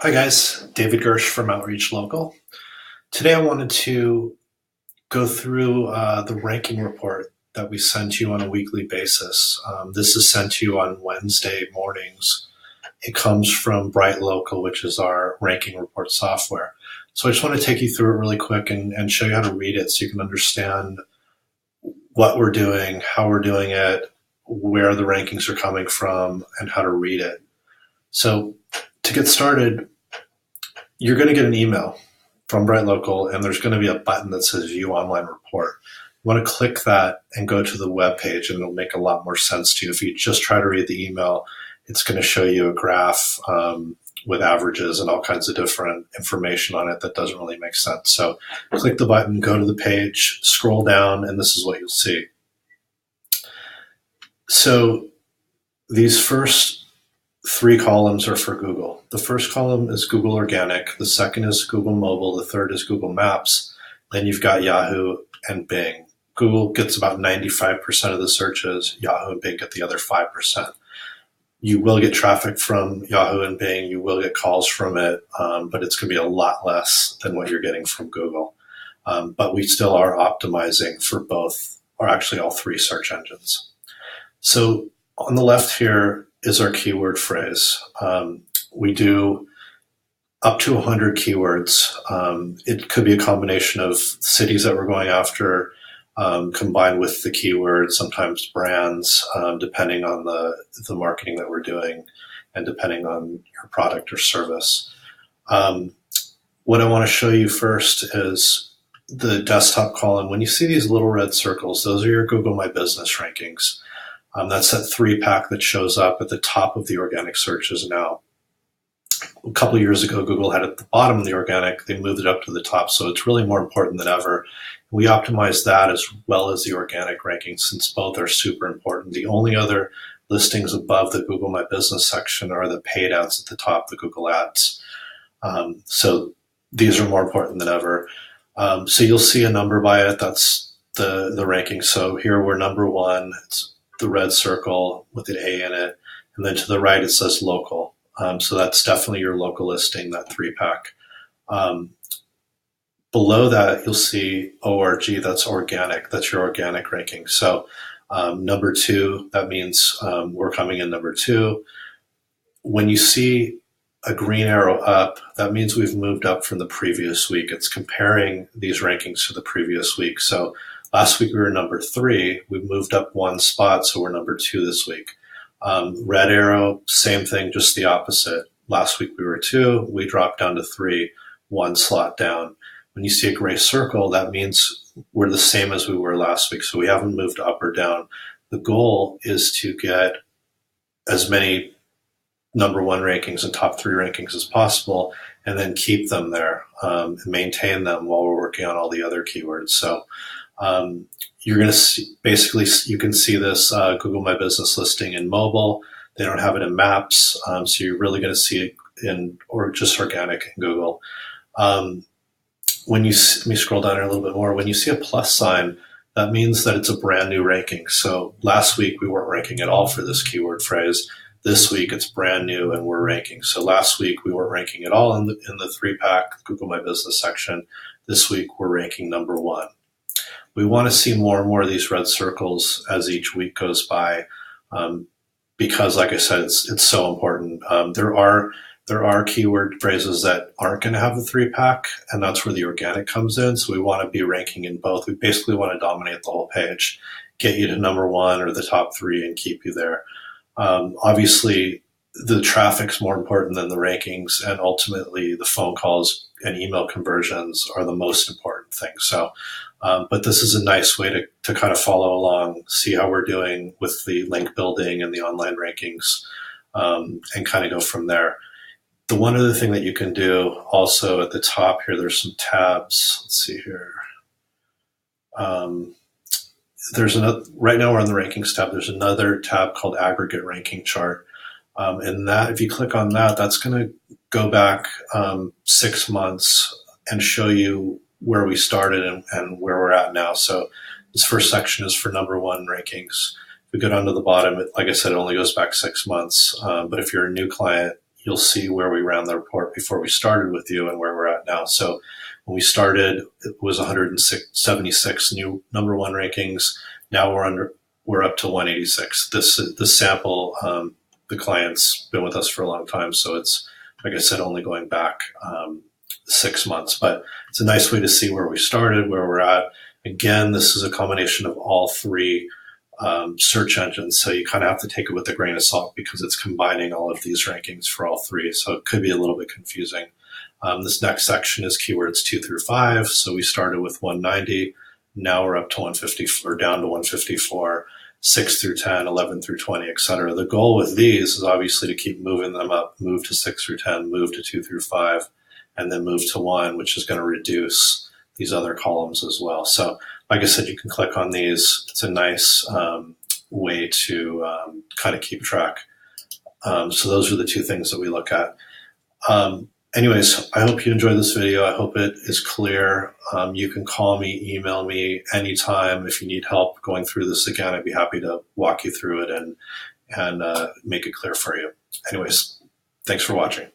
Hi guys, David Gersh from Outreach Local. Today I wanted to go through the ranking report that we send to you on a weekly basis. This is sent to you on Wednesday mornings. It comes from Bright Local, which is our ranking report software. So I just want to take you through it really quick and show you how to read it so you can understand what we're doing, how we're doing it, where the rankings are coming from, and how to read it. So to get started, you're going to get an email from Bright Local, and there's going to be a button that says View Online Report. You want to click that and go to the web page, and it'll make a lot more sense to you. If you just try to read the email, it's going to show you a graph with averages and all kinds of different information on it that doesn't really make sense. So click the button, go to the page, scroll down, and this is what you'll see. So these first three columns are for Google. The first column is Google Organic. The second is Google Mobile. The third is Google Maps. Then you've got Yahoo and Bing. Google gets about 95% of the searches. Yahoo and Bing get the other 5%. You will get traffic from Yahoo and Bing. You will get calls from it, but it's going to be a lot less than what you're getting from Google. But we still are optimizing for both, or actually all three search engines. So on the left here is our keyword phrase. We do up to 100 keywords. It could be a combination of cities that we're going after, combined with the keywords, sometimes brands, depending on the marketing that we're doing and depending on your product or service. What I want to show you first is the desktop column. When you see these little red circles, those are your Google My Business rankings. That's that 3-pack that shows up at the top of the organic searches now. A couple of years ago, Google had it at the bottom of the organic. They moved it up to the top, so it's really more important than ever. We optimize that as well as the organic rankings, since both are super important. The only other listings above the Google My Business section are the paid ads at the top, the Google Ads. So these are more important than ever. So you'll see a number by it. That's the ranking. So here we're number one. It's the red circle with an A in it. And then to the right, it says local. So that's definitely your local listing, that 3-pack. Below that, you'll see ORG, that's organic. That's your organic ranking. So number two, that means we're coming in number two. When you see a green arrow up, that means we've moved up from the previous week. It's comparing these rankings to the previous week. So last week we were number 3. We moved up 1 spot, so we're number 2 this week. Red arrow, same thing, just the opposite. Last week we were 2. We dropped down to 3, 1 slot down. When you see a gray circle, that means we're the same as we were last week, so we haven't moved up or down. The goal is to get as many number 1 rankings and top 3 rankings as possible, and then keep them there and maintain them while we're working on all the other keywords. So you're going to see, basically, you can see this Google My Business listing in mobile. They don't have it in Maps, so you're really going to see it in, or just organic in Google. When you let me scroll down here a little bit more. When you see a plus sign, that means that it's a brand new ranking. So last week we weren't ranking at all for this keyword phrase. This week it's brand new and we're ranking. So last week we weren't ranking at all in the 3-pack Google My Business section. This week we're ranking number 1. We want to see more and more of these red circles as each week goes by, because, like I said, it's so important. There are keyword phrases that aren't going to have the 3-pack, and that's where the organic comes in. So we want to be ranking in both. We basically want to dominate the whole page, get you to number 1 or the top 3, and keep you there. Obviously, the traffic's more important than the rankings, and ultimately the phone calls and email conversions are the most important thing. So, but this is a nice way to kind of follow along, see how we're doing with the link building and the online rankings, and kind of go from there. The one other thing that you can do also at the top here, there's some tabs. Let's see here. There's another, right now we're on the rankings tab. There's another tab called aggregate ranking chart. And that, if you click on that, that's going to go back 6 months and show you where we started and where we're at now. So this first section is for number 1 rankings. If we go down to the bottom, like I said, it only goes back 6 months. But if you're a new client, you'll see where we ran the report before we started with you and where we're at now. So when we started, it was 176 new number one rankings. Now we're up to 186. This sample, the client's been with us for a long time, so it's, like I said, only going back 6 months. But it's a nice way to see where we started, where we're at. Again, this is a combination of all three search engines, so you kind of have to take it with a grain of salt because it's combining all of these rankings for all three. So it could be a little bit confusing. This next section is keywords 2 through 5. So we started with 190. Now we're up to 150, or down to 154, 6 through 10, 11 through 20, etc. The goal with these is obviously to keep moving them up, move to 6 through 10, move to 2 through 5, and then move to 1, which is going to reduce these other columns as well. So like I said, you can click on these. It's a nice way to kind of keep track. So those are the two things that we look at. Anyways, I hope you enjoyed this video. I hope it is clear. You can call me, email me anytime if you need help going through this again. I'd be happy to walk you through it and make it clear for you. Anyways, thanks for watching.